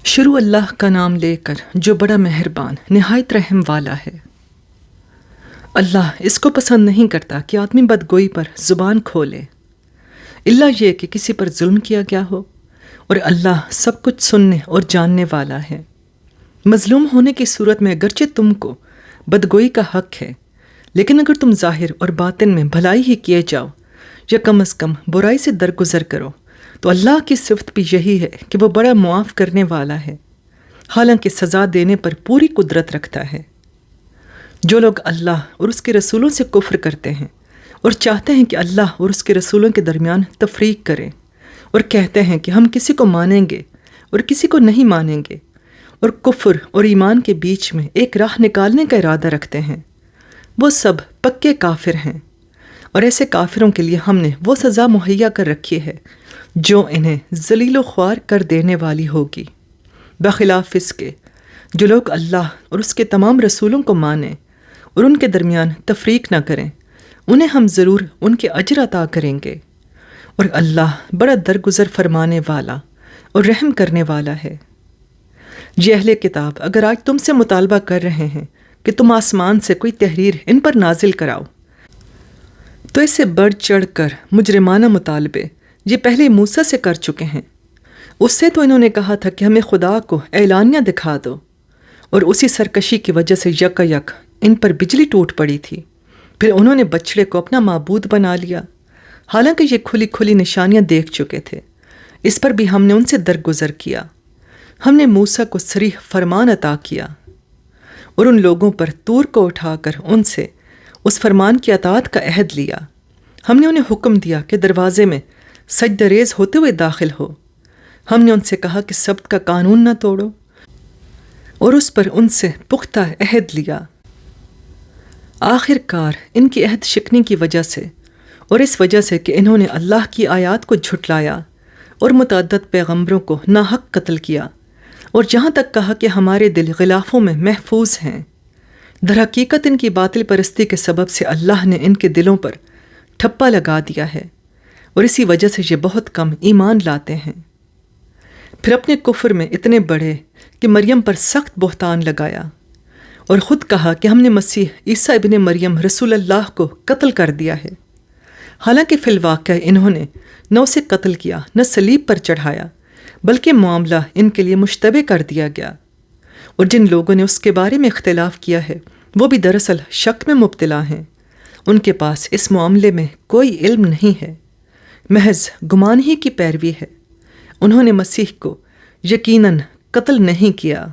شروع اللہ کا نام لے کر جو بڑا مہربان نہایت رحم والا ہے۔ اللہ اس کو پسند نہیں کرتا کہ آدمی بدگوئی پر زبان کھولے، الا یہ کہ کسی پر ظلم کیا گیا ہو، اور اللہ سب کچھ سننے اور جاننے والا ہے۔ مظلوم ہونے کی صورت میں اگرچہ تم کو بدگوئی کا حق ہے، لیکن اگر تم ظاہر اور باطن میں بھلائی ہی کیے جاؤ یا کم از کم برائی سے درگزر کرو تو اللہ کی صفت بھی یہی ہے کہ وہ بڑا معاف کرنے والا ہے، حالانکہ سزا دینے پر پوری قدرت رکھتا ہے۔ جو لوگ اللہ اور اس کے رسولوں سے کفر کرتے ہیں اور چاہتے ہیں کہ اللہ اور اس کے رسولوں کے درمیان تفریق کریں اور کہتے ہیں کہ ہم کسی کو مانیں گے اور کسی کو نہیں مانیں گے، اور کفر اور ایمان کے بیچ میں ایک راہ نکالنے کا ارادہ رکھتے ہیں، وہ سب پکے کافر ہیں، اور ایسے کافروں کے لیے ہم نے وہ سزا مہیا کر رکھی ہے جو انہیں ذلیل و خوار کر دینے والی ہوگی۔ بخلاف اس کے جو لوگ اللہ اور اس کے تمام رسولوں کو مانیں اور ان کے درمیان تفریق نہ کریں، انہیں ہم ضرور ان کے اجر عطا کریں گے، اور اللہ بڑا درگزر فرمانے والا اور رحم کرنے والا ہے۔ یہ اہل کتاب اگر آج تم سے مطالبہ کر رہے ہیں کہ تم آسمان سے کوئی تحریر ان پر نازل کراؤ، تو اس سے بڑھ چڑھ کر مجرمانہ مطالبے یہ پہلے موسیٰ سے کر چکے ہیں۔ اس سے تو انہوں نے کہا تھا کہ ہمیں خدا کو اعلانیہ دکھا دو، اور اسی سرکشی کی وجہ سے یک ان پر بجلی ٹوٹ پڑی تھی۔ پھر انہوں نے بچڑے کو اپنا معبود بنا لیا، حالانکہ یہ کھلی کھلی نشانیاں دیکھ چکے تھے۔ اس پر بھی ہم نے ان سے درگزر کیا۔ ہم نے موسیٰ کو صریح فرمان عطا کیا، اور ان لوگوں پر طور کو اٹھا کر ان سے اس فرمان کی اطاعت کا عہد لیا۔ ہم نے انہیں حکم دیا کہ دروازے میں سجدہ ریز ہوتے ہوئے داخل ہو۔ ہم نے ان سے کہا کہ سبت کا قانون نہ توڑو، اور اس پر ان سے پختہ عہد لیا۔ آخر کار ان کی عہد شکنی کی وجہ سے، اور اس وجہ سے کہ انہوں نے اللہ کی آیات کو جھٹلایا اور متعدد پیغمبروں کو ناحق قتل کیا، اور جہاں تک کہا کہ ہمارے دل غلافوں میں محفوظ ہیں، در حقیقت ان کی باطل پرستی کے سبب سے اللہ نے ان کے دلوں پر ٹھپا لگا دیا ہے، اور اسی وجہ سے یہ بہت کم ایمان لاتے ہیں۔ پھر اپنے کفر میں اتنے بڑھے کہ مریم پر سخت بہتان لگایا، اور خود کہا کہ ہم نے مسیح عیسیٰ ابن مریم رسول اللہ کو قتل کر دیا ہے، حالانکہ فی الواقع انہوں نے نہ اسے قتل کیا نہ صلیب پر چڑھایا، بلکہ معاملہ ان کے لیے مشتبہ کر دیا گیا۔ اور جن لوگوں نے اس کے بارے میں اختلاف کیا ہے وہ بھی دراصل شک میں مبتلا ہیں، ان کے پاس اس معاملے میں کوئی علم نہیں ہے، محض گمان ہی کی پیروی ہے۔ انہوں نے مسیح کو یقیناً قتل نہیں کیا،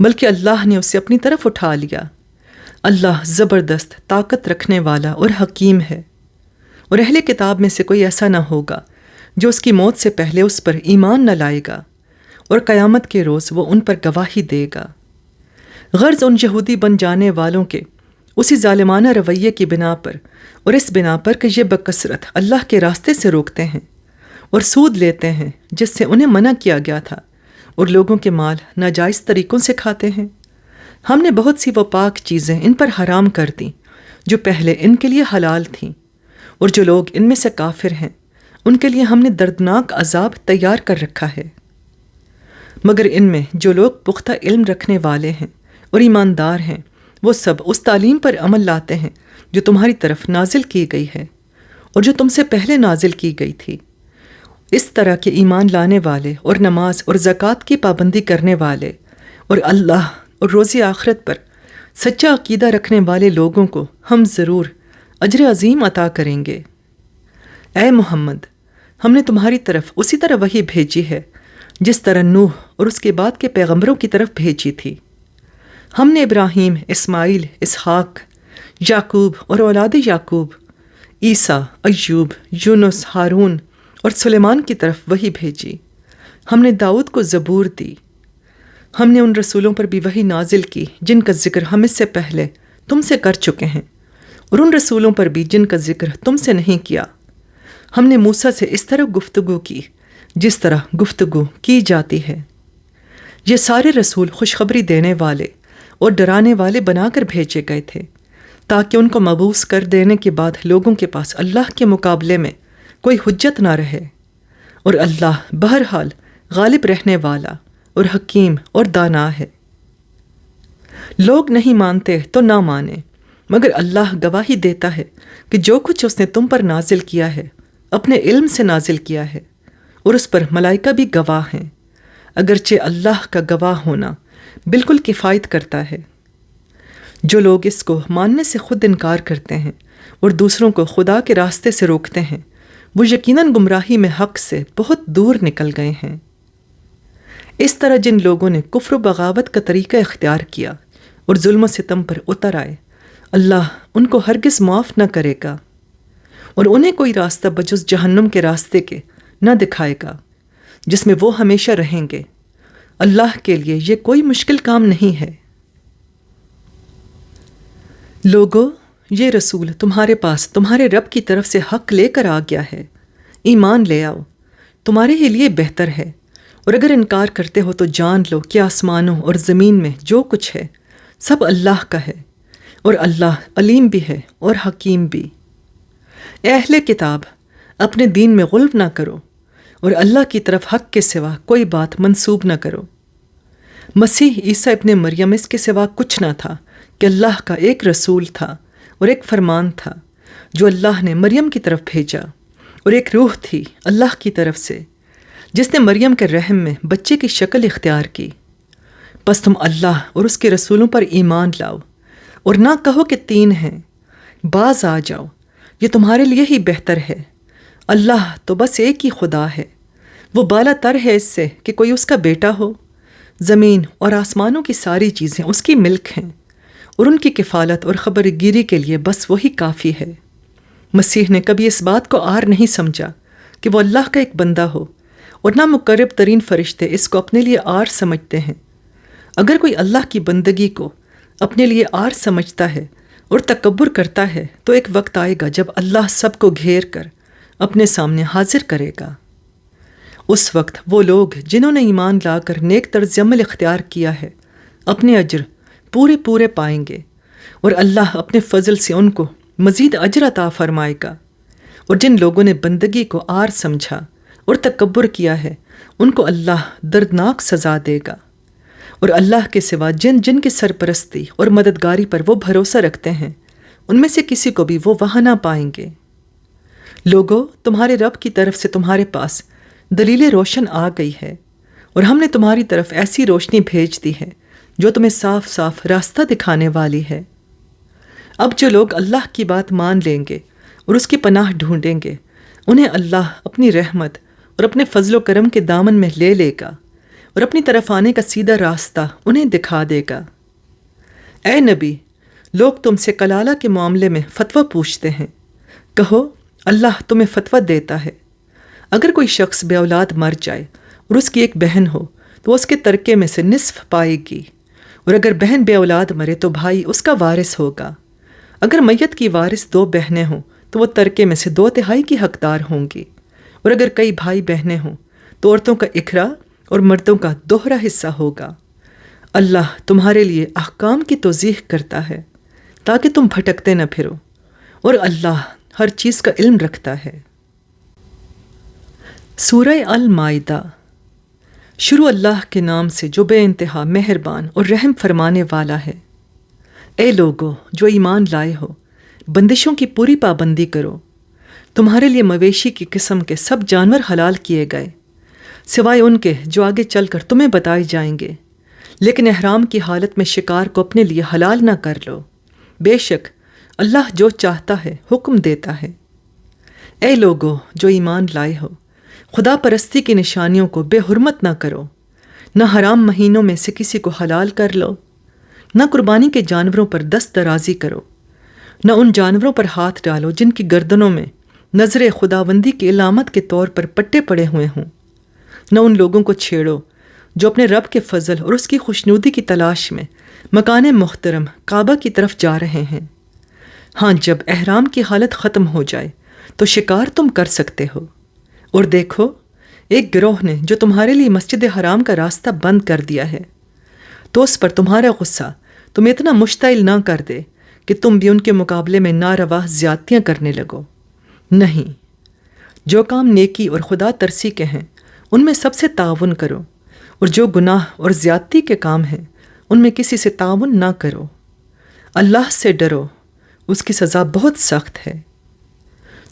بلکہ اللہ نے اسے اپنی طرف اٹھا لیا۔ اللہ زبردست طاقت رکھنے والا اور حکیم ہے، اور اہل کتاب میں سے کوئی ایسا نہ ہوگا جو اس کی موت سے پہلے اس پر ایمان نہ لائے گا، اور قیامت کے روز وہ ان پر گواہی دے گا۔ غرض ان یہودی بن جانے والوں کے اسی ظالمانہ رویے کی بنا پر، اور اس بنا پر کہ یہ بکثرت اللہ کے راستے سے روکتے ہیں اور سود لیتے ہیں جس سے انہیں منع کیا گیا تھا، اور لوگوں کے مال ناجائز طریقوں سے کھاتے ہیں۔ ہم نے بہت سی وہ پاک چیزیں ان پر حرام کر دیں جو پہلے ان کے لیے حلال تھیں، اور جو لوگ ان میں سے کافر ہیں ان کے لیے ہم نے دردناک عذاب تیار کر رکھا ہے۔ مگر ان میں جو لوگ پختہ علم رکھنے والے ہیں اور ایماندار ہیں، وہ سب اس تعلیم پر عمل لاتے ہیں جو تمہاری طرف نازل کی گئی ہے اور جو تم سے پہلے نازل کی گئی تھی۔ اس طرح کے ایمان لانے والے اور نماز اور زکوٰۃ کی پابندی کرنے والے اور اللہ اور روز آخرت پر سچا عقیدہ رکھنے والے لوگوں کو ہم ضرور اجر عظیم عطا کریں گے۔ اے محمد، ہم نے تمہاری طرف اسی طرح وحی بھیجی ہے جس طرح نوح اور اس کے بعد کے پیغمبروں کی طرف بھیجی تھی۔ ہم نے ابراہیم، اسماعیل، اسحاق، یعقوب اور اولاد یعقوب، عیسیٰ، ایوب، یونس، ہارون اور سلیمان کی طرف وحی بھیجی۔ ہم نے داؤد کو زبور دی۔ ہم نے ان رسولوں پر بھی وحی نازل کی جن کا ذکر ہم اس سے پہلے تم سے کر چکے ہیں، اور ان رسولوں پر بھی جن کا ذکر تم سے نہیں کیا۔ ہم نے موسیٰ سے اس طرح گفتگو کی جس طرح گفتگو کی جاتی ہے۔ یہ سارے رسول خوشخبری دینے والے اور ڈرانے والے بنا کر بھیجے گئے تھے، تاکہ ان کو مبعوث کر دینے کے بعد لوگوں کے پاس اللہ کے مقابلے میں کوئی حجت نہ رہے، اور اللہ بہرحال غالب رہنے والا اور حکیم اور دانا ہے۔ لوگ نہیں مانتے تو نہ مانیں، مگر اللہ گواہی دیتا ہے کہ جو کچھ اس نے تم پر نازل کیا ہے اپنے علم سے نازل کیا ہے، اور اس پر ملائکہ بھی گواہ ہیں، اگرچہ اللہ کا گواہ ہونا بالکل کفایت کرتا ہے۔ جو لوگ اس کو ماننے سے خود انکار کرتے ہیں اور دوسروں کو خدا کے راستے سے روکتے ہیں، وہ یقیناً گمراہی میں حق سے بہت دور نکل گئے ہیں۔ اس طرح جن لوگوں نے کفر و بغاوت کا طریقہ اختیار کیا اور ظلم و ستم پر اتر آئے، اللہ ان کو ہرگز معاف نہ کرے گا، اور انہیں کوئی راستہ بجز جہنم کے راستے کے نہ دکھائے گا، جس میں وہ ہمیشہ رہیں گے۔ اللہ کے لیے یہ کوئی مشکل کام نہیں ہے۔ لوگو، یہ رسول تمہارے پاس تمہارے رب کی طرف سے حق لے کر آ گیا ہے، ایمان لے آؤ، تمہارے ہی لیے بہتر ہے، اور اگر انکار کرتے ہو تو جان لو کہ آسمانوں اور زمین میں جو کچھ ہے سب اللہ کا ہے، اور اللہ علیم بھی ہے اور حکیم بھی۔ اے اہل کتاب، اپنے دین میں غلو نہ کرو اور اللہ کی طرف حق کے سوا کوئی بات منسوب نہ کرو۔ مسیح عیسیٰ ابن مریم اس کے سوا کچھ نہ تھا کہ اللہ کا ایک رسول تھا اور ایک فرمان تھا جو اللہ نے مریم کی طرف بھیجا، اور ایک روح تھی اللہ کی طرف سے جس نے مریم کے رحم میں بچے کی شکل اختیار کی۔ پس تم اللہ اور اس کے رسولوں پر ایمان لاؤ، اور نہ کہو کہ تین ہیں، باز آ جاؤ، یہ تمہارے لیے ہی بہتر ہے۔ اللہ تو بس ایک ہی خدا ہے، وہ بالا تر ہے اس سے کہ کوئی اس کا بیٹا ہو۔ زمین اور آسمانوں کی ساری چیزیں اس کی ملک ہیں، اور ان کی کفالت اور خبر گیری کے لیے بس وہی کافی ہے۔ مسیح نے کبھی اس بات کو عار نہیں سمجھا کہ وہ اللہ کا ایک بندہ ہو، اور نہ مقرب ترین فرشتے اس کو اپنے لیے عار سمجھتے ہیں۔ اگر کوئی اللہ کی بندگی کو اپنے لیے عار سمجھتا ہے اور تکبر کرتا ہے تو ایک وقت آئے گا جب اللہ سب کو گھیر کر اپنے سامنے حاضر کرے گا۔ اس وقت وہ لوگ جنہوں نے ایمان لا کر نیک طرز عمل اختیار کیا ہے اپنے اجر پورے پورے پائیں گے، اور اللہ اپنے فضل سے ان کو مزید اجر عطا فرمائے گا۔ اور جن لوگوں نے بندگی کو عار سمجھا اور تکبر کیا ہے ان کو اللہ دردناک سزا دے گا۔ اور اللہ کے سوا جن جن کی سرپرستی اور مددگاری پر وہ بھروسہ رکھتے ہیں ان میں سے کسی کو بھی وہ وہاں نہ پائیں گے۔ لوگو، تمہارے رب کی طرف سے تمہارے پاس دلیل روشن آ گئی ہے، اور ہم نے تمہاری طرف ایسی روشنی بھیج دی ہے جو تمہیں صاف صاف راستہ دکھانے والی ہے۔ اب جو لوگ اللہ کی بات مان لیں گے اور اس کی پناہ ڈھونڈیں گے، انہیں اللہ اپنی رحمت اور اپنے فضل و کرم کے دامن میں لے لے گا، اور اپنی طرف آنے کا سیدھا راستہ انہیں دکھا دے گا۔ اے نبی، لوگ تم سے کلالہ کے معاملے میں فتویٰ پوچھتے ہیں، کہو اللہ تمہیں فتویٰ دیتا ہے۔ اگر کوئی شخص بے اولاد مر جائے اور اس کی ایک بہن ہو تو اس کے ترکے میں سے نصف پائے گی، اور اگر بہن بے اولاد مرے تو بھائی اس کا وارث ہوگا۔ اگر میت کی وارث 2 بہنیں ہوں تو وہ ترکے میں سے 2/3 کی حقدار ہوں گی، اور اگر کئی بھائی بہنیں ہوں تو عورتوں کا اکھرا اور مردوں کا دوہرا حصہ ہوگا۔ اللہ تمہارے لیے احکام کی توضیح کرتا ہے تاکہ تم بھٹکتے نہ پھرو، اور اللہ ہر چیز کا علم رکھتا ہے۔ سورہ المائدہ۔ شروع اللہ کے نام سے جو بے انتہا مہربان اور رحم فرمانے والا ہے۔ اے لوگو جو ایمان لائے ہو، بندشوں کی پوری پابندی کرو۔ تمہارے لیے مویشی کی قسم کے سب جانور حلال کیے گئے، سوائے ان کے جو آگے چل کر تمہیں بتائے جائیں گے، لیکن احرام کی حالت میں شکار کو اپنے لیے حلال نہ کر لو، بے شک اللہ جو چاہتا ہے حکم دیتا ہے۔ اے لوگو جو ایمان لائے ہو، خدا پرستی کی نشانیوں کو بے حرمت نہ کرو، نہ حرام مہینوں میں سے کسی کو حلال کر لو، نہ قربانی کے جانوروں پر دست درازی کرو، نہ ان جانوروں پر ہاتھ ڈالو جن کی گردنوں میں نظر خداوندی کی علامت کے طور پر پٹے پڑے ہوئے ہوں، نہ ان لوگوں کو چھیڑو جو اپنے رب کے فضل اور اس کی خوشنودی کی تلاش میں مکان محترم کعبہ کی طرف جا رہے ہیں۔ ہاں، جب احرام کی حالت ختم ہو جائے تو شکار تم کر سکتے ہو۔ اور دیکھو، ایک گروہ نے جو تمہارے لیے مسجد حرام کا راستہ بند کر دیا ہے، تو اس پر تمہارا غصہ تم اتنا مشتعل نہ کر دے کہ تم بھی ان کے مقابلے میں ناروا زیادتیاں کرنے لگو۔ نہیں، جو کام نیکی اور خدا ترسی کے ہیں ان میں سب سے تعاون کرو، اور جو گناہ اور زیادتی کے کام ہیں ان میں کسی سے تعاون نہ کرو۔ اللہ سے ڈرو، اس کی سزا بہت سخت ہے۔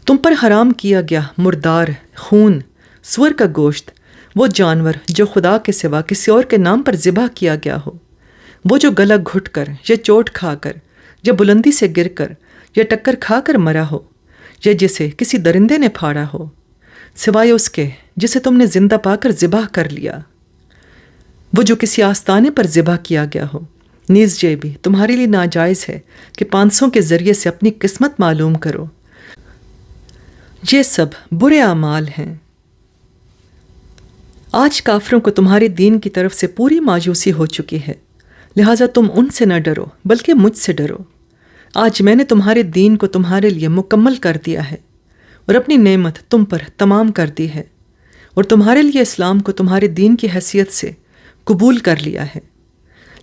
تم پر حرام کیا گیا مردار، خون، سور کا گوشت، وہ جانور جو خدا کے سوا کسی اور کے نام پر ذبح کیا گیا ہو، وہ جو گلا گھٹ کر یا چوٹ کھا کر یا بلندی سے گر کر یا ٹکر کھا کر مرا ہو، یا جسے کسی درندے نے پھاڑا ہو، سوائے اس کے جسے تم نے زندہ پا کر ذبح کر لیا، وہ جو کسی آستانے پر ذبح کیا گیا ہو، نیز یہ بھی تمہارے لیے ناجائز ہے کہ 500 کے ذریعے سے اپنی قسمت معلوم کرو۔ یہ سب برے اعمال ہیں۔ آج کافروں کو تمہارے دین کی طرف سے پوری مایوسی ہو چکی ہے، لہٰذا تم ان سے نہ ڈرو بلکہ مجھ سے ڈرو۔ آج میں نے تمہارے دین کو تمہارے لیے مکمل کر دیا ہے اور اپنی نعمت تم پر تمام کر دی ہے، اور تمہارے لیے اسلام کو تمہارے دین کی حیثیت سے قبول کر لیا ہے۔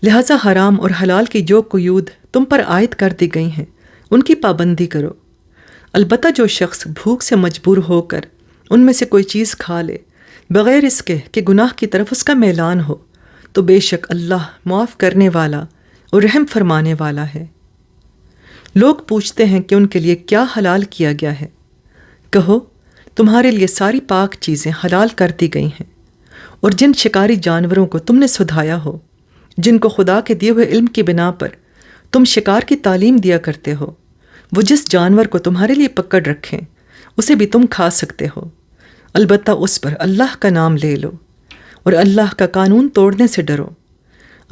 لہٰذا حرام اور حلال کی جو قیود تم پر عائد کر دی گئی ہیں ان کی پابندی کرو۔ البتہ جو شخص بھوک سے مجبور ہو کر ان میں سے کوئی چیز کھا لے بغیر اس کے کہ گناہ کی طرف اس کا میلان ہو، تو بے شک اللہ معاف کرنے والا اور رحم فرمانے والا ہے۔ لوگ پوچھتے ہیں کہ ان کے لیے کیا حلال کیا گیا ہے۔ کہو، تمہارے لیے ساری پاک چیزیں حلال کر دی گئی ہیں، اور جن شکاری جانوروں کو تم نے سدھایا ہو، جن کو خدا کے دیے ہوئے علم کی بنا پر تم شکار کی تعلیم دیا کرتے ہو، وہ جس جانور کو تمہارے لیے پکڑ رکھیں اسے بھی تم کھا سکتے ہو، البتہ اس پر اللہ کا نام لے لو اور اللہ کا قانون توڑنے سے ڈرو۔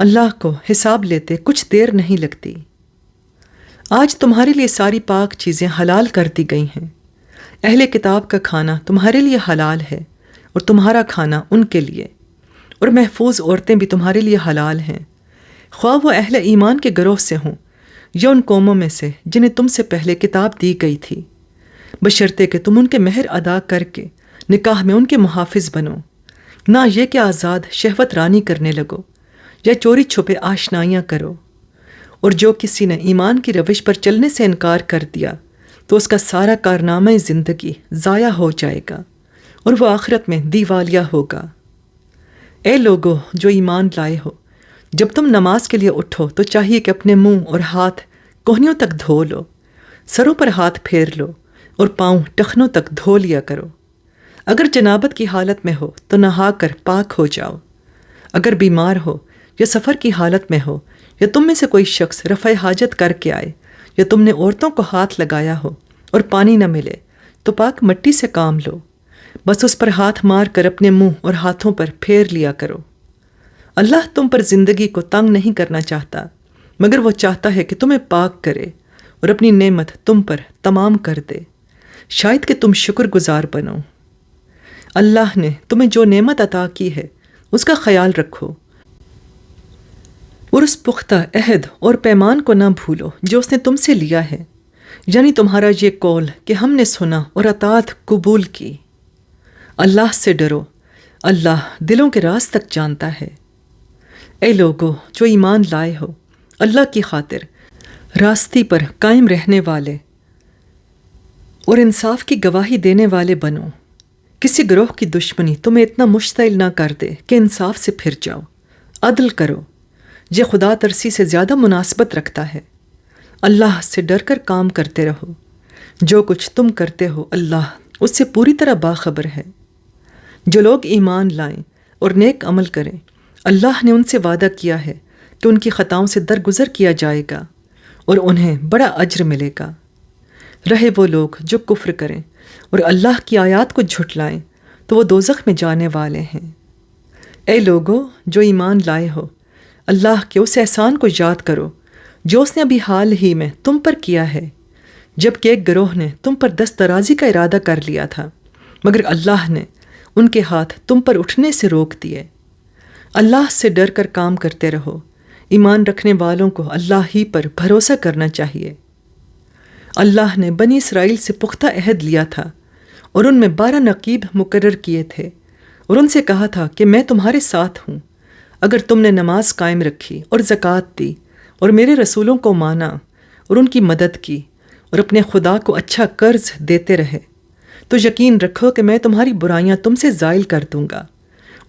اللہ کو حساب لیتے کچھ دیر نہیں لگتی۔ آج تمہارے لیے ساری پاک چیزیں حلال کر دی گئی ہیں۔ اہل کتاب کا کھانا تمہارے لیے حلال ہے اور تمہارا کھانا ان کے لیے، اور محفوظ عورتیں بھی تمہارے لیے حلال ہیں، خواہ وہ اہل ایمان کے گروہ سے ہوں یا ان قوموں میں سے جنہیں تم سے پہلے کتاب دی گئی تھی، بشرطے کہ تم ان کے مہر ادا کر کے نکاح میں ان کے محافظ بنو، نہ یہ کہ آزاد شہوت رانی کرنے لگو یا چوری چھپے آشنائیاں کرو۔ اور جو کسی نے ایمان کی روش پر چلنے سے انکار کر دیا تو اس کا سارا کارنامہ زندگی ضائع ہو جائے گا اور وہ آخرت میں دیوالیہ ہوگا۔ اے لوگو جو ایمان لائے ہو، جب تم نماز کے لیے اٹھو تو چاہیے کہ اپنے منہ اور ہاتھ کوہنیوں تک دھو لو، سروں پر ہاتھ پھیر لو اور پاؤں ٹخنوں تک دھو لیا کرو۔ اگر جنابت کی حالت میں ہو تو نہا کر پاک ہو جاؤ۔ اگر بیمار ہو یا سفر کی حالت میں ہو یا تم میں سے کوئی شخص رفع حاجت کر کے آئے یا تم نے عورتوں کو ہاتھ لگایا ہو اور پانی نہ ملے تو پاک مٹی سے کام لو، بس اس پر ہاتھ مار کر اپنے منہ اور ہاتھوں پر پھیر لیا کرو۔ اللہ تم پر زندگی کو تنگ نہیں کرنا چاہتا، مگر وہ چاہتا ہے کہ تمہیں پاک کرے اور اپنی نعمت تم پر تمام کر دے، شاید کہ تم شکر گزار بنو۔ اللہ نے تمہیں جو نعمت عطا کی ہے اس کا خیال رکھو، اور اس پختہ عہد اور پیمان کو نہ بھولو جو اس نے تم سے لیا ہے، یعنی تمہارا یہ قول کہ ہم نے سنا اور اطاعت قبول کی۔ اللہ سے ڈرو، اللہ دلوں کے راز تک جانتا ہے۔ اے لوگو جو ایمان لائے ہو، اللہ کی خاطر راستی پر قائم رہنے والے اور انصاف کی گواہی دینے والے بنو۔ کسی گروہ کی دشمنی تمہیں اتنا مشتعل نہ کر دے کہ انصاف سے پھر جاؤ۔ عدل کرو، یہ خدا ترسی سے زیادہ مناسبت رکھتا ہے۔ اللہ سے ڈر کر کام کرتے رہو، جو کچھ تم کرتے ہو اللہ اس سے پوری طرح باخبر ہے۔ جو لوگ ایمان لائیں اور نیک عمل کریں، اللہ نے ان سے وعدہ کیا ہے کہ ان کی خطاؤں سے درگزر کیا جائے گا اور انہیں بڑا اجر ملے گا۔ رہے وہ لوگ جو کفر کریں اور اللہ کی آیات کو جھٹلائیں تو وہ دوزخ میں جانے والے ہیں۔ اے لوگو جو ایمان لائے ہو، اللہ کے اس احسان کو یاد کرو جو اس نے ابھی حال ہی میں تم پر کیا ہے، جب کہ ایک گروہ نے تم پر دست درازی کا ارادہ کر لیا تھا، مگر اللہ نے ان کے ہاتھ تم پر اٹھنے سے روک دیے۔ اللہ سے ڈر کر کام کرتے رہو، ایمان رکھنے والوں کو اللہ ہی پر بھروسہ کرنا چاہیے۔ اللہ نے بنی اسرائیل سے پختہ عہد لیا تھا اور ان میں 12 نقیب مقرر کیے تھے، اور ان سے کہا تھا کہ میں تمہارے ساتھ ہوں اگر تم نے نماز قائم رکھی اور زکوٰۃ دی اور میرے رسولوں کو مانا اور ان کی مدد کی اور اپنے خدا کو اچھا قرض دیتے رہے، تو یقین رکھو کہ میں تمہاری برائیاں تم سے زائل کر دوں گا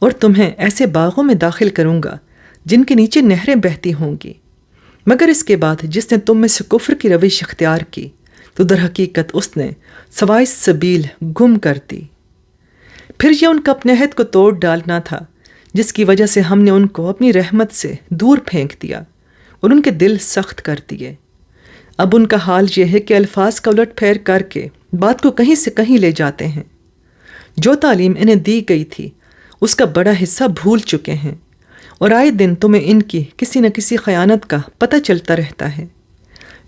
اور تمہیں ایسے باغوں میں داخل کروں گا جن کے نیچے نہریں بہتی ہوں گی۔ مگر اس کے بعد جس نے تم میں سے کفر کی روش اختیار کی تو در حقیقت اس نے سوائے سبیل گم کر دی۔ پھر یہ ان کا اپنے عہد کو توڑ ڈالنا تھا جس کی وجہ سے ہم نے ان کو اپنی رحمت سے دور پھینک دیا اور ان کے دل سخت کر دیے۔ اب ان کا حال یہ ہے کہ الفاظ کا الٹ پھیر کر کے بات کو کہیں سے کہیں لے جاتے ہیں۔ جو تعلیم انہیں دی گئی تھی اس کا بڑا حصہ بھول چکے ہیں، اور آئے دن تمہیں ان کی کسی نہ کسی خیانت کا پتہ چلتا رہتا ہے۔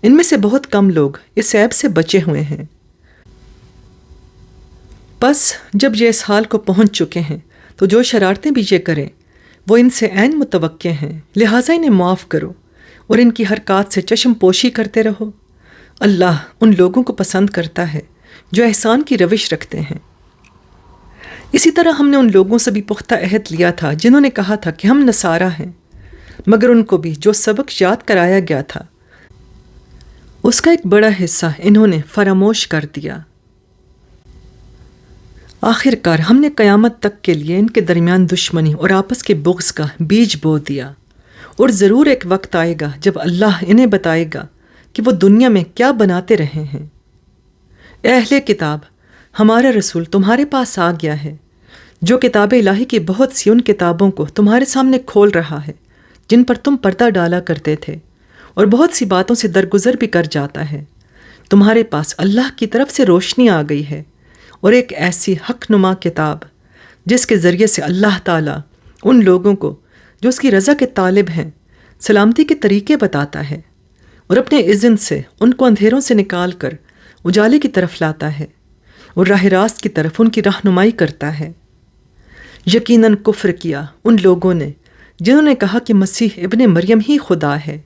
ان میں سے بہت کم لوگ اس عیب سے بچے ہوئے ہیں۔ بس جب یہ اس حال کو پہنچ چکے ہیں تو جو شرارتیں بھی یہ کریں وہ ان سے عین متوقع ہیں، لہٰذا انہیں معاف کرو اور ان کی حرکات سے چشم پوشی کرتے رہو۔ اللہ ان لوگوں کو پسند کرتا ہے جو احسان کی روش رکھتے ہیں۔ اسی طرح ہم نے ان لوگوں سے بھی پختہ عہد لیا تھا جنہوں نے کہا تھا کہ ہم نصارہ ہیں، مگر ان کو بھی جو سبق یاد کرایا گیا تھا اس کا ایک بڑا حصہ انہوں نے فراموش کر دیا۔ آخر کار ہم نے قیامت تک کے لیے ان کے درمیان دشمنی اور آپس کے بغض کا بیج بو دیا، اور ضرور ایک وقت آئے گا جب اللہ انہیں بتائے گا کہ وہ دنیا میں کیا بناتے رہے ہیں۔ اے اہل کتاب، ہمارا رسول تمہارے پاس آ گیا ہے جو کتاب الہی کی بہت سی ان کتابوں کو تمہارے سامنے کھول رہا ہے جن پر تم پردہ ڈالا کرتے تھے، اور بہت سی باتوں سے درگزر بھی کر جاتا ہے۔ تمہارے پاس اللہ کی طرف سے روشنی آ گئی ہے اور ایک ایسی حق نما کتاب جس کے ذریعے سے اللہ تعالیٰ ان لوگوں کو جو اس کی رضا کے طالب ہیں سلامتی کے طریقے بتاتا ہے، اور اپنے اذن سے ان کو اندھیروں سے نکال کر اجالے کی طرف لاتا ہے اور راہ راست کی طرف ان کی رہنمائی کرتا ہے۔ یقیناً کفر کیا ان لوگوں نے جنہوں نے کہا کہ مسیح ابن مریم ہی خدا ہے۔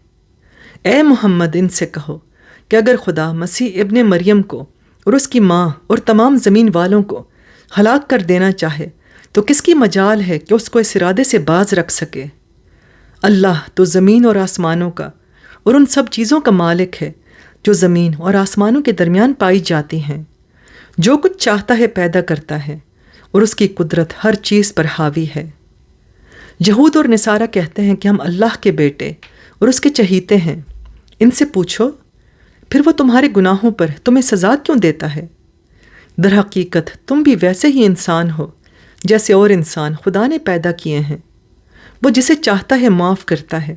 اے محمد ان سے کہو کہ اگر خدا مسیح ابن مریم کو اور اس کی ماں اور تمام زمین والوں کو ہلاک کر دینا چاہے تو کس کی مجال ہے کہ اس کو اس ارادے سے باز رکھ سکے؟ اللہ تو زمین اور آسمانوں کا اور ان سب چیزوں کا مالک ہے جو زمین اور آسمانوں کے درمیان پائی جاتی ہیں۔ جو کچھ چاہتا ہے پیدا کرتا ہے، اور اس کی قدرت ہر چیز پر حاوی ہے۔ یہود اور نصارہ کہتے ہیں کہ ہم اللہ کے بیٹے اور اس کے چہیتے ہیں۔ ان سے پوچھو پھر وہ تمہارے گناہوں پر تمہیں سزا کیوں دیتا ہے؟ در حقیقت تم بھی ویسے ہی انسان ہو جیسے اور انسان خدا نے پیدا کیے ہیں۔ وہ جسے چاہتا ہے معاف کرتا ہے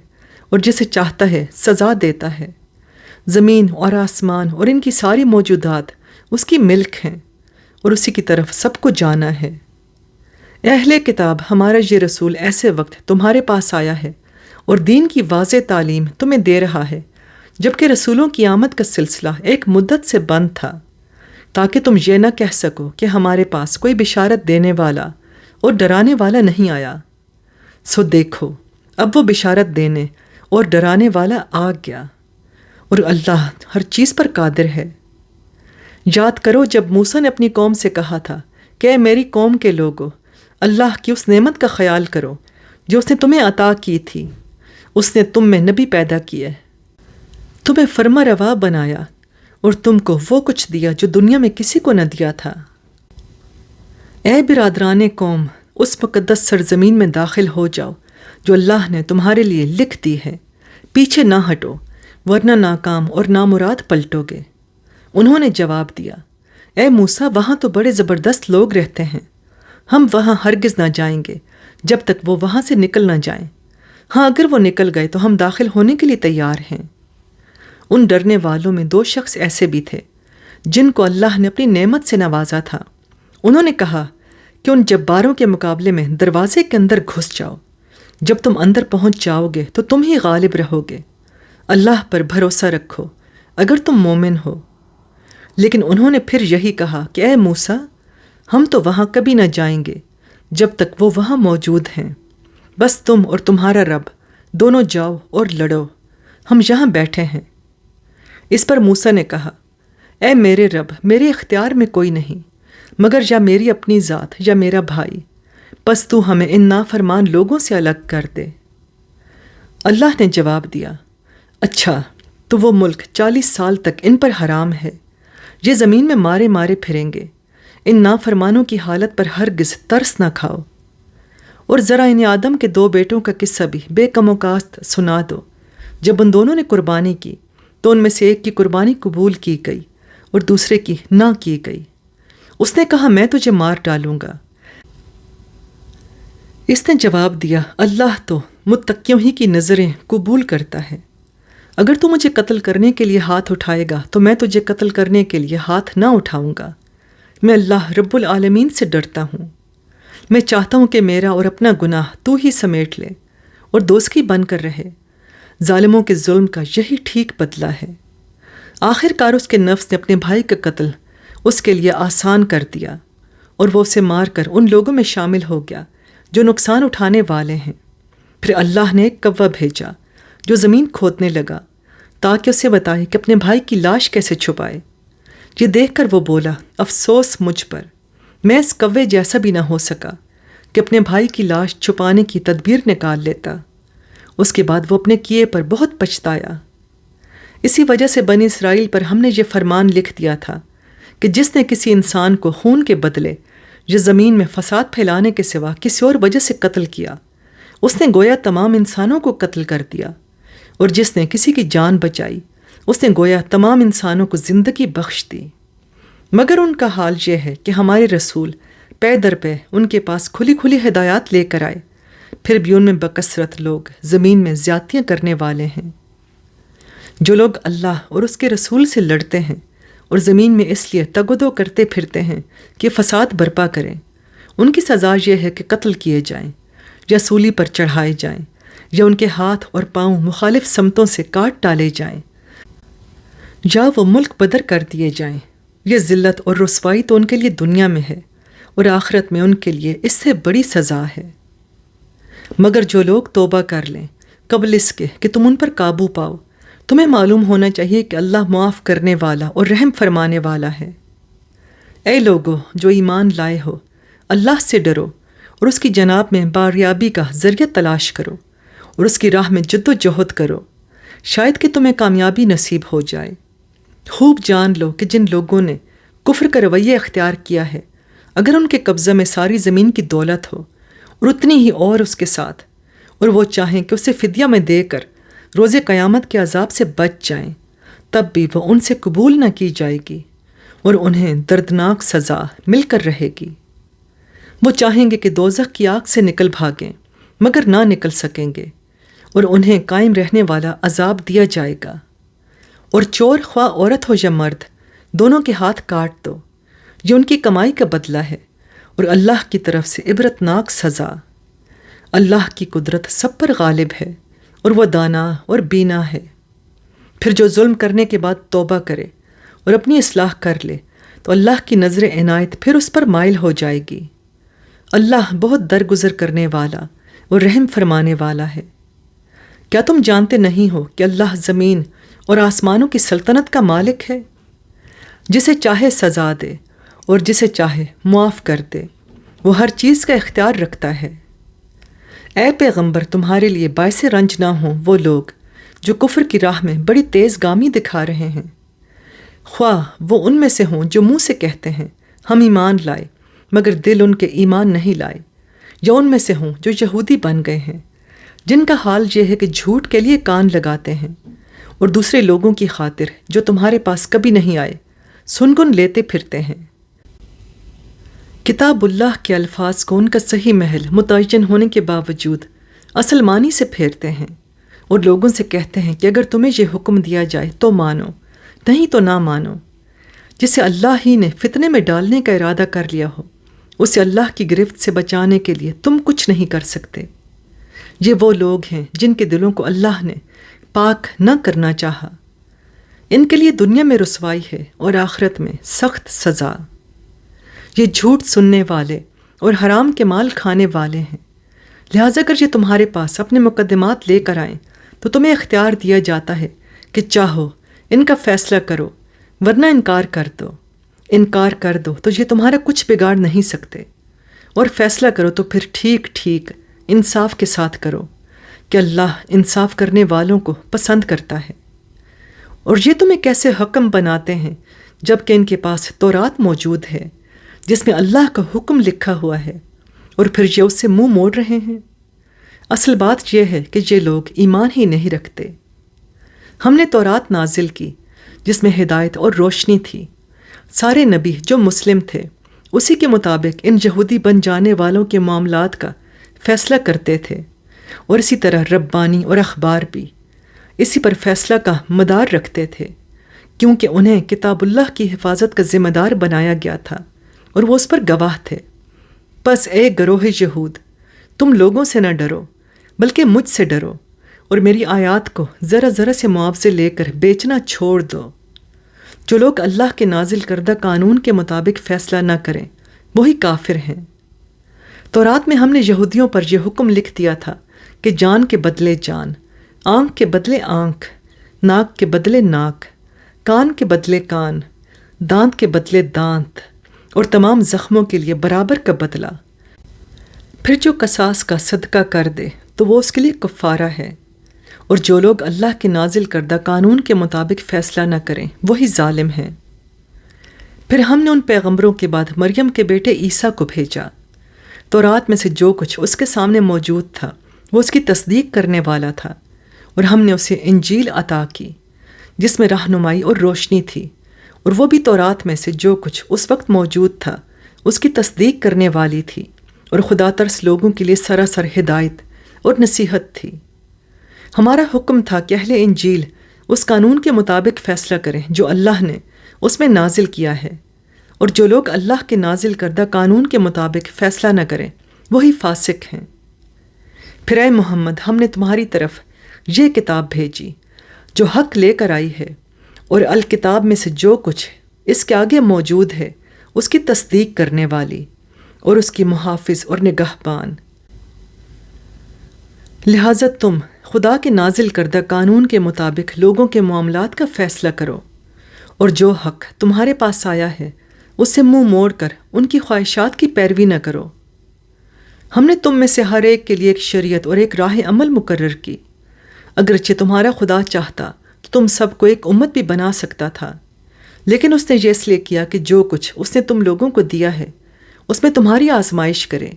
اور جسے چاہتا ہے سزا دیتا ہے۔ زمین اور آسمان اور ان کی ساری موجودات اس کی ملک ہیں، اور اسی کی طرف سب کو جانا ہے۔ اے اہل کتاب، ہمارا یہ رسول ایسے وقت تمہارے پاس آیا ہے اور دین کی واضح تعلیم تمہیں دے رہا ہے، جبکہ رسولوں کی آمد کا سلسلہ ایک مدت سے بند تھا، تاکہ تم یہ نہ کہہ سکو کہ ہمارے پاس کوئی بشارت دینے والا اور ڈرانے والا نہیں آیا۔ سو دیکھو اب وہ بشارت دینے اور ڈرانے والا آ گیا، اور اللہ ہر چیز پر قادر ہے۔ یاد کرو جب موسیٰ نے اپنی قوم سے کہا تھا کہ اے میری قوم کے لوگو، اللہ کی اس نعمت کا خیال کرو جو اس نے تمہیں عطا کی تھی۔ اس نے تم میں نبی پیدا کیے، تمہیں فرما روا بنایا، اور تم کو وہ کچھ دیا جو دنیا میں کسی کو نہ دیا تھا۔ اے برادران قوم، اس مقدس سرزمین میں داخل ہو جاؤ جو اللہ نے تمہارے لیے لکھ دی ہے، پیچھے نہ ہٹو ورنہ ناکام اور نامراد پلٹو گے۔ انہوں نے جواب دیا، اے موسیٰ، وہاں تو بڑے زبردست لوگ رہتے ہیں، ہم وہاں ہرگز نہ جائیں گے جب تک وہ وہاں سے نکل نہ جائیں۔ ہاں اگر وہ نکل گئے تو ہم داخل ہونے کے لیے تیار ہیں۔ ان ڈرنے والوں میں 2 شخص ایسے بھی تھے جن کو اللہ نے اپنی نعمت سے نوازا تھا۔ انہوں نے کہا کہ ان جباروں کے مقابلے میں دروازے کے اندر گھس جاؤ، جب تم اندر پہنچ جاؤ گے تو تم ہی غالب رہو گے۔ اللہ پر بھروسہ رکھو اگر تم مومن ہو۔ لیکن انہوں نے پھر یہی کہا کہ اے موسیٰ، ہم تو وہاں کبھی نہ جائیں گے جب تک وہ وہاں موجود ہیں، بس تم اور تمہارا رب دونوں جاؤ اور لڑو، ہم یہاں بیٹھے ہیں۔ اس پر موسیٰ نے کہا، اے میرے رب، میرے اختیار میں کوئی نہیں مگر یا میری اپنی ذات یا میرا بھائی، پس تو ہمیں ان نافرمان لوگوں سے الگ کر دے۔ اللہ نے جواب دیا، اچھا تو وہ ملک 40 سال تک ان پر حرام ہے، یہ زمین میں مارے مارے پھریں گے، ان نافرمانوں کی حالت پر ہرگز ترس نہ کھاؤ۔ اور ذرا انہیں آدم کے 2 بیٹوں کا قصہ بھی بے کم و کاست سنا دو۔ جب ان دونوں نے قربانی کی تو ان میں سے ایک کی قربانی قبول کی گئی اور دوسرے کی نہ کی گئی۔ اس نے کہا میں تجھے مار ڈالوں گا۔ اس نے جواب دیا اللہ تو متقیوں ہی کی نظریں قبول کرتا ہے۔ اگر تو مجھے قتل کرنے کے لیے ہاتھ اٹھائے گا تو میں تجھے قتل کرنے کے لیے ہاتھ نہ اٹھاؤں گا۔ میں اللہ رب العالمین سے ڈرتا ہوں۔ میں چاہتا ہوں کہ میرا اور اپنا گناہ تو ہی سمیٹ لے اور دوزخی بن کر رہے۔ ظالموں کے ظلم کا یہی ٹھیک بدلہ ہے۔ آخر کار اس کے نفس نے اپنے بھائی کا قتل اس کے لیے آسان کر دیا اور وہ اسے مار کر ان لوگوں میں شامل ہو گیا جو نقصان اٹھانے والے ہیں۔ پھر اللہ نے ایک کوا بھیجا جو زمین کھودنے لگا تاکہ اسے بتائے کہ اپنے بھائی کی لاش کیسے چھپائے۔ یہ دیکھ کر وہ بولا افسوس مجھ پر، میں اس کوے جیسا بھی نہ ہو سکا کہ اپنے بھائی کی لاش چھپانے کی تدبیر نکال لیتا۔ اس کے بعد وہ اپنے کیے پر بہت پچھتایا۔ اسی وجہ سے بنی اسرائیل پر ہم نے یہ فرمان لکھ دیا تھا کہ جس نے کسی انسان کو خون کے بدلے یا زمین میں فساد پھیلانے کے سوا کسی اور وجہ سے قتل کیا، اس نے گویا تمام انسانوں کو قتل کر دیا، اور جس نے کسی کی جان بچائی اس نے گویا تمام انسانوں کو زندگی بخش دی۔ مگر ان کا حال یہ ہے کہ ہمارے رسول پے در پے ان کے پاس کھلی کھلی ہدایات لے کر آئے، پھر بھی ان میں بکثرت لوگ زمین میں زیادتیاں کرنے والے ہیں۔ جو لوگ اللہ اور اس کے رسول سے لڑتے ہیں اور زمین میں اس لیے تگدو کرتے پھرتے ہیں کہ فساد برپا کریں، ان کی سزا یہ ہے کہ قتل کیے جائیں یا سولی پر چڑھائے جائیں یا ان کے ہاتھ اور پاؤں مخالف سمتوں سے کاٹ ڈالے جائیں یا وہ ملک بدر کر دیے جائیں۔ یہ ذلت اور رسوائی تو ان کے لیے دنیا میں ہے اور آخرت میں ان کے لیے اس سے بڑی سزا ہے۔ مگر جو لوگ توبہ کر لیں قبل اس کے کہ تم ان پر قابو پاؤ، تمہیں معلوم ہونا چاہیے کہ اللہ معاف کرنے والا اور رحم فرمانے والا ہے۔ اے لوگو جو ایمان لائے ہو، اللہ سے ڈرو اور اس کی جناب میں باریابی کا ذریعہ تلاش کرو اور اس کی راہ میں جد و جہد کرو، شاید کہ تمہیں کامیابی نصیب ہو جائے۔ خوب جان لو کہ جن لوگوں نے کفر کا رویہ اختیار کیا ہے، اگر ان کے قبضہ میں ساری زمین کی دولت ہو اور اتنی ہی اور اس کے ساتھ، اور وہ چاہیں کہ اسے فدیہ میں دے کر روز قیامت کے عذاب سے بچ جائیں، تب بھی وہ ان سے قبول نہ کی جائے گی اور انہیں دردناک سزا مل کر رہے گی۔ وہ چاہیں گے کہ دوزخ کی آگ سے نکل بھاگیں مگر نہ نکل سکیں گے، اور انہیں قائم رہنے والا عذاب دیا جائے گا۔ اور چور خواہ عورت ہو یا مرد، دونوں کے ہاتھ کاٹ دو، یہ ان کی کمائی کا بدلہ ہے اور اللہ کی طرف سے عبرتناک سزا۔ اللہ کی قدرت سب پر غالب ہے اور وہ دانا اور بینا ہے۔ پھر جو ظلم کرنے کے بعد توبہ کرے اور اپنی اصلاح کر لے تو اللہ کی نظر عنایت پھر اس پر مائل ہو جائے گی۔ اللہ بہت درگزر کرنے والا اور رحم فرمانے والا ہے۔ کیا تم جانتے نہیں ہو کہ اللہ زمین اور آسمانوں کی سلطنت کا مالک ہے؟ جسے چاہے سزا دے اور جسے چاہے معاف کر دے، وہ ہر چیز کا اختیار رکھتا ہے۔ اے پیغمبر تمہارے لیے باعث رنج نہ ہوں وہ لوگ جو کفر کی راہ میں بڑی تیز گامی دکھا رہے ہیں، خواہ وہ ان میں سے ہوں جو منہ سے کہتے ہیں ہم ایمان لائے مگر دل ان کے ایمان نہیں لائے، یا ان میں سے ہوں جو یہودی بن گئے ہیں، جن کا حال یہ ہے کہ جھوٹ کے لیے کان لگاتے ہیں اور دوسرے لوگوں کی خاطر جو تمہارے پاس کبھی نہیں آئے سنگن لیتے پھرتے ہیں۔ کتاب اللہ کے الفاظ کو ان کا صحیح محل متعین ہونے کے باوجود اصل معنی سے پھیرتے ہیں اور لوگوں سے کہتے ہیں کہ اگر تمہیں یہ حکم دیا جائے تو مانو، نہیں تو نہ مانو۔ جسے اللہ ہی نے فتنے میں ڈالنے کا ارادہ کر لیا ہو، اسے اللہ کی گرفت سے بچانے کے لیے تم کچھ نہیں کر سکتے۔ یہ وہ لوگ ہیں جن کے دلوں کو اللہ نے پاک نہ کرنا چاہا، ان کے لیے دنیا میں رسوائی ہے اور آخرت میں سخت سزا۔ یہ جھوٹ سننے والے اور حرام کے مال کھانے والے ہیں، لہٰذا اگر یہ تمہارے پاس اپنے مقدمات لے کر آئیں تو تمہیں اختیار دیا جاتا ہے کہ چاہو ان کا فیصلہ کرو ورنہ انکار کر دو۔ انکار کر دو تو یہ تمہارا کچھ بگاڑ نہیں سکتے، اور فیصلہ کرو تو پھر ٹھیک ٹھیک انصاف کے ساتھ کرو کہ اللہ انصاف کرنے والوں کو پسند کرتا ہے۔ اور یہ تمہیں کیسے حکم بناتے ہیں جب کہ ان کے پاس تورات موجود ہے جس میں اللہ کا حکم لکھا ہوا ہے، اور پھر یہ اس سے منہ موڑ رہے ہیں؟ اصل بات یہ ہے کہ یہ لوگ ایمان ہی نہیں رکھتے۔ ہم نے تورات نازل کی جس میں ہدایت اور روشنی تھی۔ سارے نبی جو مسلم تھے اسی کے مطابق ان یہودی بن جانے والوں کے معاملات کا فیصلہ کرتے تھے، اور اسی طرح ربانی اور اخبار بھی اسی پر فیصلہ کا مدار رکھتے تھے، کیونکہ انہیں کتاب اللہ کی حفاظت کا ذمہ دار بنایا گیا تھا اور وہ اس پر گواہ تھے۔ پس اے گروہ یہود، تم لوگوں سے نہ ڈرو بلکہ مجھ سے ڈرو، اور میری آیات کو ذرا ذرا سے معاوضے لے کر بیچنا چھوڑ دو۔ جو لوگ اللہ کے نازل کردہ قانون کے مطابق فیصلہ نہ کریں وہی کافر ہیں۔ تورات میں ہم نے یہودیوں پر یہ حکم لکھ دیا تھا کہ جان کے بدلے جان، آنکھ کے بدلے آنکھ، ناک کے بدلے ناک، کان کے بدلے کان، دانت کے بدلے دانت، اور تمام زخموں کے لیے برابر کا بدلہ۔ پھر جو قصاص کا صدقہ کر دے تو وہ اس کے لیے کفارہ ہے، اور جو لوگ اللہ کے نازل کردہ قانون کے مطابق فیصلہ نہ کریں وہی ظالم ہیں۔ پھر ہم نے ان پیغمبروں کے بعد مریم کے بیٹے عیسیٰ کو بھیجا۔ تورات میں سے جو کچھ اس کے سامنے موجود تھا وہ اس کی تصدیق کرنے والا تھا، اور ہم نے اسے انجیل عطا کی جس میں رہنمائی اور روشنی تھی، اور وہ بھی تورات میں سے جو کچھ اس وقت موجود تھا اس کی تصدیق کرنے والی تھی، اور خدا ترس لوگوں کے لیے سراسر ہدایت اور نصیحت تھی۔ ہمارا حکم تھا کہ اہل انجیل اس قانون کے مطابق فیصلہ کریں جو اللہ نے اس میں نازل کیا ہے، اور جو لوگ اللہ کے نازل کردہ قانون کے مطابق فیصلہ نہ کریں وہی فاسق ہیں۔ پھر اے محمد، ہم نے تمہاری طرف یہ کتاب بھیجی جو حق لے کر آئی ہے، اور الکتاب میں سے جو کچھ اس کے آگے موجود ہے اس کی تصدیق کرنے والی اور اس کی محافظ اور نگہبان۔ لہٰذا تم خدا کے نازل کردہ قانون کے مطابق لوگوں کے معاملات کا فیصلہ کرو، اور جو حق تمہارے پاس آیا ہے اس سے منہ موڑ کر ان کی خواہشات کی پیروی نہ کرو۔ ہم نے تم میں سے ہر ایک کے لیے ایک شریعت اور ایک راہ عمل مقرر کی۔ اگرچہ تمہارا خدا چاہتا تو تم سب کو ایک امت بھی بنا سکتا تھا، لیکن اس نے یہ اس لیے کیا کہ جو کچھ اس نے تم لوگوں کو دیا ہے اس میں تمہاری آزمائش کرے،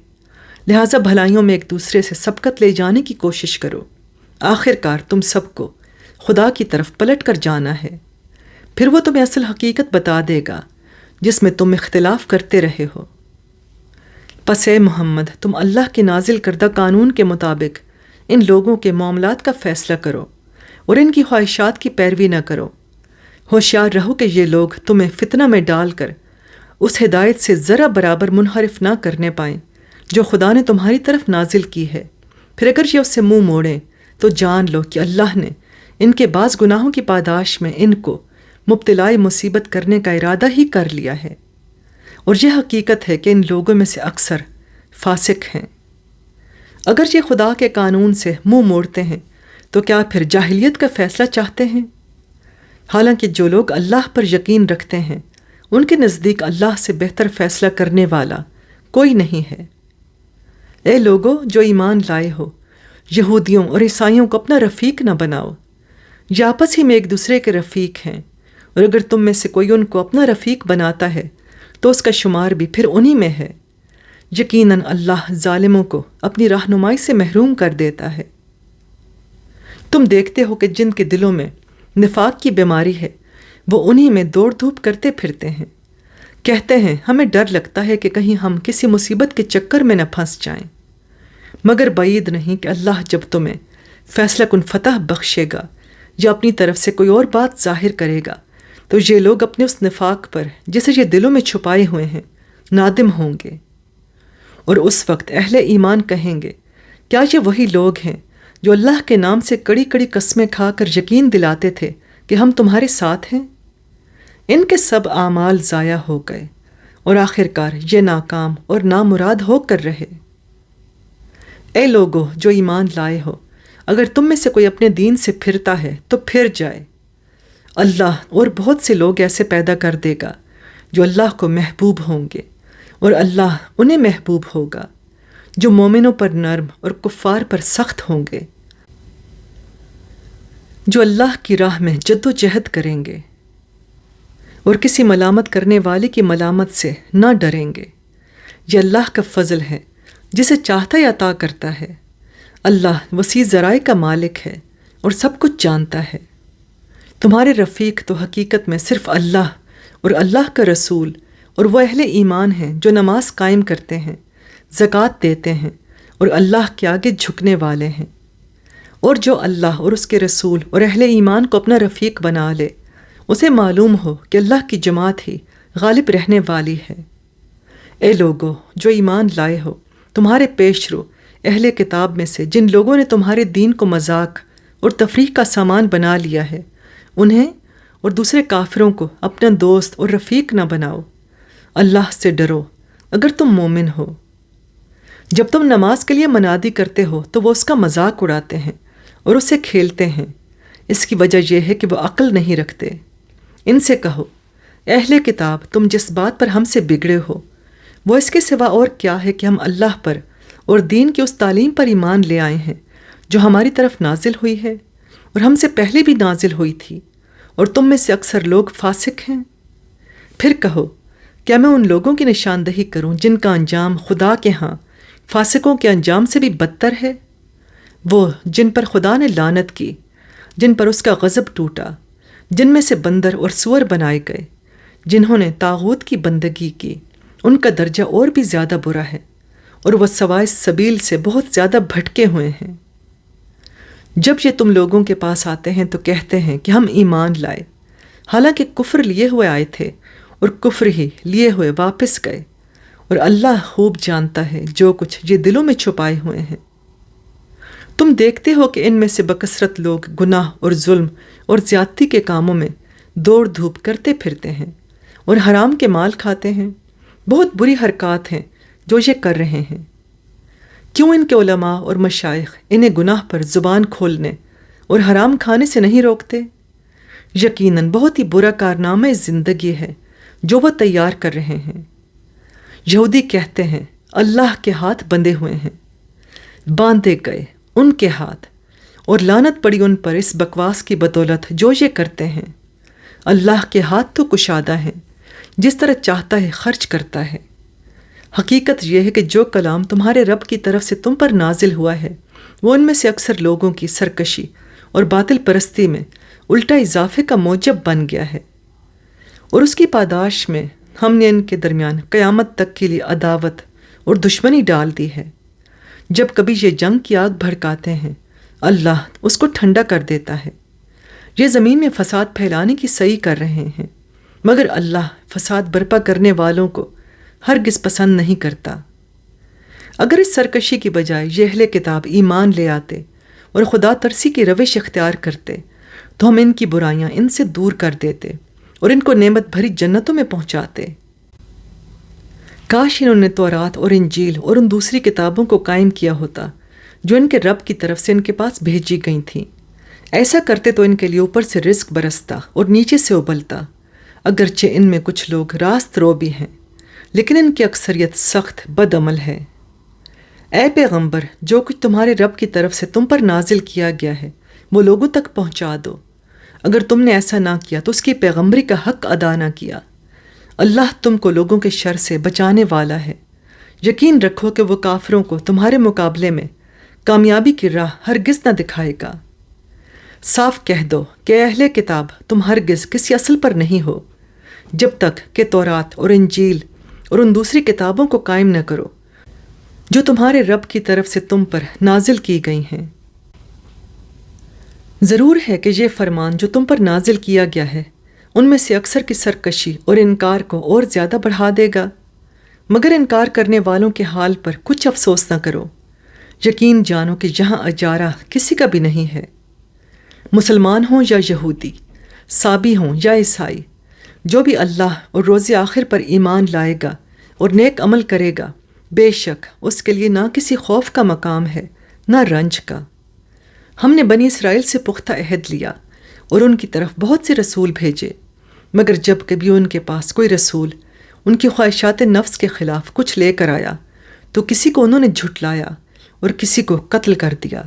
لہٰذا بھلائیوں میں ایک دوسرے سے سبقت لے جانے کی کوشش کرو۔ آخر کار تم سب کو خدا کی طرف پلٹ کر جانا ہے، پھر وہ تمہیں اصل حقیقت بتا دے گا جس میں تم اختلاف کرتے رہے ہو۔ پس اے محمد، تم اللہ کے نازل کردہ قانون کے مطابق ان لوگوں کے معاملات کا فیصلہ کرو اور ان کی خواہشات کی پیروی نہ کرو۔ ہوشیار رہو کہ یہ لوگ تمہیں فتنہ میں ڈال کر اس ہدایت سے ذرا برابر منحرف نہ کرنے پائیں جو خدا نے تمہاری طرف نازل کی ہے۔ پھر اگر یہ اس سے منہ موڑیں تو جان لو کہ اللہ نے ان کے بعض گناہوں کی پاداش میں ان کو مبتلا مصیبت کرنے کا ارادہ ہی کر لیا ہے، اور یہ حقیقت ہے کہ ان لوگوں میں سے اکثر فاسق ہیں۔ اگر یہ خدا کے قانون سے منہ موڑتے ہیں تو کیا پھر جاہلیت کا فیصلہ چاہتے ہیں؟ حالانکہ جو لوگ اللہ پر یقین رکھتے ہیں ان کے نزدیک اللہ سے بہتر فیصلہ کرنے والا کوئی نہیں ہے۔ اے لوگو جو ایمان لائے ہو، یہودیوں اور عیسائیوں کو اپنا رفیق نہ بناؤ، یہ آپس ہی میں ایک دوسرے کے رفیق ہیں، اور اگر تم میں سے کوئی ان کو اپنا رفیق بناتا ہے تو اس کا شمار بھی پھر انہی میں ہے۔ یقیناً اللہ ظالموں کو اپنی رہنمائی سے محروم کر دیتا ہے۔ تم دیکھتے ہو کہ جن کے دلوں میں نفاق کی بیماری ہے وہ انہی میں دوڑ دھوپ کرتے پھرتے ہیں، کہتے ہیں ہمیں ڈر لگتا ہے کہ کہیں ہم کسی مصیبت کے چکر میں نہ پھنس جائیں، مگر بعید نہیں کہ اللہ جب تمہیں فیصلہ کن فتح بخشے گا یا اپنی طرف سے کوئی اور بات ظاہر کرے گا تو یہ لوگ اپنے اس نفاق پر جسے یہ دلوں میں چھپائے ہوئے ہیں نادم ہوں گے، اور اس وقت اہل ایمان کہیں گے کیا یہ وہی لوگ ہیں جو اللہ کے نام سے کڑی کڑی قسمیں کھا کر یقین دلاتے تھے کہ ہم تمہارے ساتھ ہیں؟ ان کے سب اعمال ضائع ہو گئے اور آخر کار یہ ناکام اور نامراد ہو کر رہے۔ اے لوگو جو ایمان لائے ہو، اگر تم میں سے کوئی اپنے دین سے پھرتا ہے تو پھر جائے۔ اللہ اور بہت سے لوگ ایسے پیدا کر دے گا جو اللہ کو محبوب ہوں گے، اور اللہ انہیں محبوب ہوگا جو مومنوں پر نرم اور کفار پر سخت ہوں گے، جو اللہ کی راہ میں جد و جہد کریں گے اور کسی ملامت کرنے والے کی ملامت سے نہ ڈریں گے۔ یہ اللہ کا فضل ہے جسے چاہتا ہی عطا کرتا ہے۔ اللہ وسیع ذرائع کا مالک ہے اور سب کچھ جانتا ہے۔ تمہارے رفیق تو حقیقت میں صرف اللہ اور اللہ کا رسول اور وہ اہل ایمان ہیں جو نماز قائم کرتے ہیں، زکوٰۃ دیتے ہیں اور اللہ کے آگے جھکنے والے ہیں۔ اور جو اللہ اور اس کے رسول اور اہل ایمان کو اپنا رفیق بنا لے، اسے معلوم ہو کہ اللہ کی جماعت ہی غالب رہنے والی ہے۔ اے لوگو جو ایمان لائے ہو، تمہارے پیش رو اہل کتاب میں سے جن لوگوں نے تمہارے دین کو مذاق اور تفریح کا سامان بنا لیا ہے، انہیں اور دوسرے کافروں کو اپنا دوست اور رفیق نہ بناؤ۔ اللہ سے ڈرو اگر تم مومن ہو۔ جب تم نماز کے لیے منادی کرتے ہو تو وہ اس کا مذاق اڑاتے ہیں اور اسے کھیلتے ہیں۔ اس کی وجہ یہ ہے کہ وہ عقل نہیں رکھتے۔ ان سے کہو، اہل کتاب تم جس بات پر ہم سے بگڑے ہو وہ اس کے سوا اور کیا ہے کہ ہم اللہ پر اور دین کی اس تعلیم پر ایمان لے آئے ہیں جو ہماری طرف نازل ہوئی ہے اور ہم سے پہلے بھی نازل ہوئی تھی، اور تم میں سے اکثر لوگ فاسق ہیں۔ پھر کہو، کیا میں ان لوگوں کی نشاندہی کروں جن کا انجام خدا کے ہاں فاسقوں کے انجام سے بھی بدتر ہے؟ وہ جن پر خدا نے لعنت کی، جن پر اس کا غضب ٹوٹا، جن میں سے بندر اور سور بنائے گئے، جنہوں نے طاغوت کی بندگی کی، ان کا درجہ اور بھی زیادہ برا ہے، اور وہ سوائے سبیل سے بہت زیادہ بھٹکے ہوئے ہیں۔ جب یہ تم لوگوں کے پاس آتے ہیں تو کہتے ہیں کہ ہم ایمان لائے، حالانکہ کفر لیے ہوئے آئے تھے اور کفر ہی لیے ہوئے واپس گئے، اور اللہ خوب جانتا ہے جو کچھ یہ دلوں میں چھپائے ہوئے ہیں۔ تم دیکھتے ہو کہ ان میں سے بکثرت لوگ گناہ اور ظلم اور زیادتی کے کاموں میں دوڑ دھوپ کرتے پھرتے ہیں اور حرام کے مال کھاتے ہیں۔ بہت بری حرکات ہیں جو یہ کر رہے ہیں۔ کیوں ان کے علماء اور مشائخ انہیں گناہ پر زبان کھولنے اور حرام کھانے سے نہیں روکتے؟ یقیناً بہت ہی برا کارنامہ زندگی ہے جو وہ تیار کر رہے ہیں۔ یہودی کہتے ہیں اللہ کے ہاتھ بندھے ہوئے ہیں، باندھے گئے ان کے ہاتھ، اور لعنت پڑی ان پر اس بکواس کی بدولت جو یہ کرتے ہیں۔ اللہ کے ہاتھ تو کشادہ ہیں، جس طرح چاہتا ہے خرچ کرتا ہے۔ حقیقت یہ ہے کہ جو کلام تمہارے رب کی طرف سے تم پر نازل ہوا ہے وہ ان میں سے اکثر لوگوں کی سرکشی اور باطل پرستی میں الٹا اضافے کا موجب بن گیا ہے، اور اس کی پاداش میں ہم نے ان کے درمیان قیامت تک کے لیے عداوت اور دشمنی ڈال دی ہے۔ جب کبھی یہ جنگ کی آگ بھڑکاتے ہیں، اللہ اس کو ٹھنڈا کر دیتا ہے۔ یہ زمین میں فساد پھیلانے کی صحیح کر رہے ہیں، مگر اللہ فساد برپا کرنے والوں کو ہرگز پسند نہیں کرتا۔ اگر اس سرکشی کی بجائے یہ اہل کتاب ایمان لے آتے اور خدا ترسی کی روش اختیار کرتے تو ہم ان کی برائیاں ان سے دور کر دیتے اور ان کو نعمت بھری جنتوں میں پہنچاتے۔ کاش انہوں نے تورات اور انجیل اور ان دوسری کتابوں کو قائم کیا ہوتا جو ان کے رب کی طرف سے ان کے پاس بھیجی گئی تھیں۔ ایسا کرتے تو ان کے لیے اوپر سے رزق برستا اور نیچے سے ابلتا۔ اگرچہ ان میں کچھ لوگ راست رو بھی ہیں، لیکن ان کی اکثریت سخت بد عمل ہے۔ اے پیغمبر، جو کچھ تمہارے رب کی طرف سے تم پر نازل کیا گیا ہے وہ لوگوں تک پہنچا دو۔ اگر تم نے ایسا نہ کیا تو اس کی پیغمبری کا حق ادا نہ کیا۔ اللہ تم کو لوگوں کے شر سے بچانے والا ہے۔ یقین رکھو کہ وہ کافروں کو تمہارے مقابلے میں کامیابی کی راہ ہرگز نہ دکھائے گا۔ صاف کہہ دو کہ اہل کتاب تم ہرگز کسی اصل پر نہیں ہو جب تک کہ تورات اور انجیل اور ان دوسری کتابوں کو قائم نہ کرو جو تمہارے رب کی طرف سے تم پر نازل کی گئی ہیں۔ ضرور ہے کہ یہ فرمان جو تم پر نازل کیا گیا ہے ان میں سے اکثر کی سرکشی اور انکار کو اور زیادہ بڑھا دے گا، مگر انکار کرنے والوں کے حال پر کچھ افسوس نہ کرو۔ یقین جانو کہ یہاں اجارہ کسی کا بھی نہیں ہے، مسلمان ہوں یا یہودی، سابی ہوں یا عیسائی، جو بھی اللہ اور روز آخر پر ایمان لائے گا اور نیک عمل کرے گا، بے شک اس کے لیے نہ کسی خوف کا مقام ہے نہ رنج کا۔ ہم نے بنی اسرائیل سے پختہ عہد لیا اور ان کی طرف بہت سے رسول بھیجے، مگر جب کبھی ان کے پاس کوئی رسول ان کی خواہشات نفس کے خلاف کچھ لے کر آیا تو کسی کو انہوں نے جھٹلایا اور کسی کو قتل کر دیا،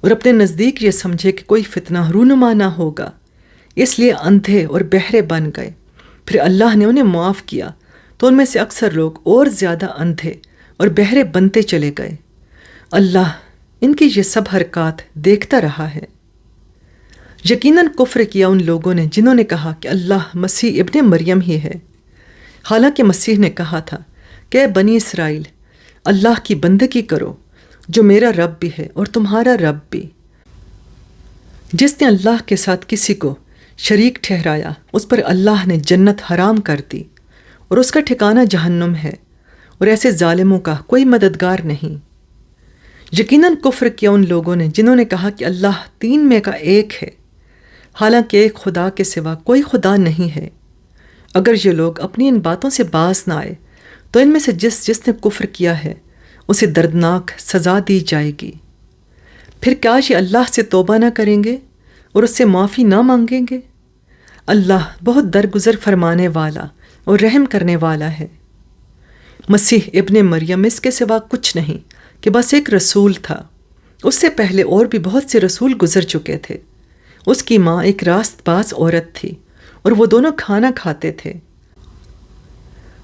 اور اپنے نزدیک یہ سمجھے کہ کوئی فتنہ رونما نہ ہوگا، اس لیے اندھے اور بہرے بن گئے۔ پھر اللہ نے انہیں معاف کیا تو ان میں سے اکثر لوگ اور زیادہ اندھے اور بہرے بنتے چلے گئے۔ اللہ ان کی یہ سب حرکات دیکھتا رہا ہے۔ یقیناً کفر کیا ان لوگوں نے جنہوں نے کہا کہ اللہ مسیح ابن مریم ہی ہے، حالانکہ مسیح نے کہا تھا کہ اے بنی اسرائیل، اللہ کی بندگی کرو جو میرا رب بھی ہے اور تمہارا رب بھی۔ جس نے اللہ کے ساتھ کسی کو شریک ٹھہرایا اس پر اللہ نے جنت حرام کر دی اور اس کا ٹھکانہ جہنم ہے، اور ایسے ظالموں کا کوئی مددگار نہیں۔ یقیناً کفر کیا ان لوگوں نے جنہوں نے کہا کہ اللہ تین میں کا ایک ہے، حالانکہ ایک خدا کے سوا کوئی خدا نہیں ہے۔ اگر یہ لوگ اپنی ان باتوں سے باز نہ آئے تو ان میں سے جس نے کفر کیا ہے اسے دردناک سزا دی جائے گی۔ پھر کیا یہ اللہ سے توبہ نہ کریں گے اور اس سے معافی نہ مانگیں گے؟ اللہ بہت درگزر فرمانے والا اور رحم کرنے والا ہے۔ مسیح ابن مریم اس کے سوا کچھ نہیں کہ بس ایک رسول تھا۔ اس سے پہلے اور بھی بہت سے رسول گزر چکے تھے۔ اس کی ماں ایک راست باز عورت تھی اور وہ دونوں کھانا کھاتے تھے۔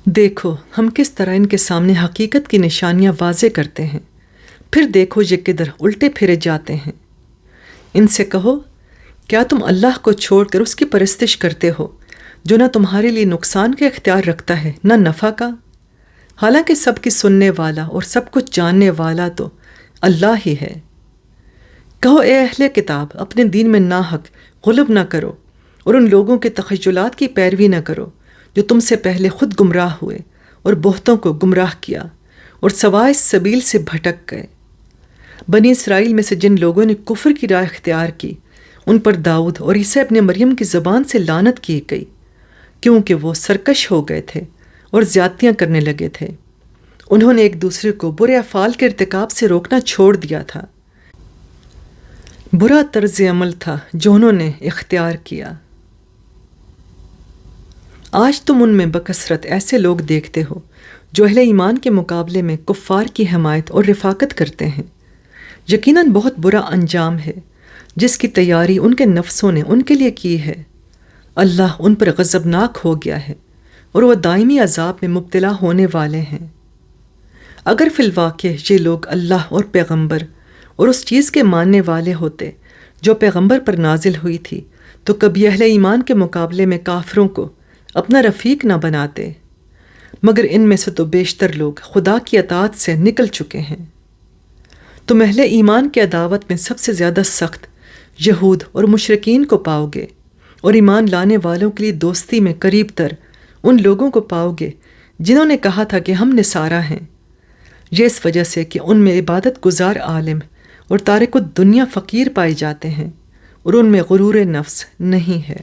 دیکھو ہم کس طرح ان کے سامنے حقیقت کی نشانیاں واضح کرتے ہیں، پھر دیکھو یہ کدھر الٹے پھرے جاتے ہیں۔ ان سے کہو، کیا تم اللہ کو چھوڑ کر اس کی پرستش کرتے ہو جو نہ تمہارے لیے نقصان کا اختیار رکھتا ہے نہ نفع کا؟ حالانکہ سب کی سننے والا اور سب کچھ جاننے والا تو اللہ ہی ہے۔ کہو اے اہل کتاب، اپنے دین میں ناحق غلب نہ کرو اور ان لوگوں کے تخیلات کی پیروی نہ کرو جو تم سے پہلے خود گمراہ ہوئے اور بہتوں کو گمراہ کیا اور سوائے سبیل سے بھٹک گئے۔ بنی اسرائیل میں سے جن لوگوں نے کفر کی راہ اختیار کی ان پر داؤد اور عیسیٰ ابن مریم کی زبان سے لعنت کی گئی، کیونکہ وہ سرکش ہو گئے تھے اور زیادتیاں کرنے لگے تھے۔ انہوں نے ایک دوسرے کو برے افعال کے ارتکاب سے روکنا چھوڑ دیا تھا۔ برا طرز عمل تھا جو انہوں نے اختیار کیا۔ آج تم ان میں بکثرت ایسے لوگ دیکھتے ہو جو اہل ایمان کے مقابلے میں کفار کی حمایت اور رفاقت کرتے ہیں۔ یقیناً بہت برا انجام ہے جس کی تیاری ان کے نفسوں نے ان کے لیے کی ہے۔ اللہ ان پر غضبناک ہو گیا ہے اور وہ دائمی عذاب میں مبتلا ہونے والے ہیں۔ اگر فی الواقع یہ لوگ اللہ اور پیغمبر اور اس چیز کے ماننے والے ہوتے جو پیغمبر پر نازل ہوئی تھی تو کبھی اہل ایمان کے مقابلے میں کافروں کو اپنا رفیق نہ بناتے، مگر ان میں سے تو بیشتر لوگ خدا کی اطاعت سے نکل چکے ہیں۔ تم اہل ایمان کی عداوت میں سب سے زیادہ سخت یہود اور مشرکین کو پاؤ گے، اور ایمان لانے والوں کے لیے دوستی میں قریب تر ان لوگوں کو پاؤ گے جنہوں نے کہا تھا کہ ہم نصارہ ہیں، یہ اس وجہ سے کہ ان میں عبادت گزار عالم اور تارک الدنیا فقیر پائے جاتے ہیں اور ان میں غرور نفس نہیں ہے۔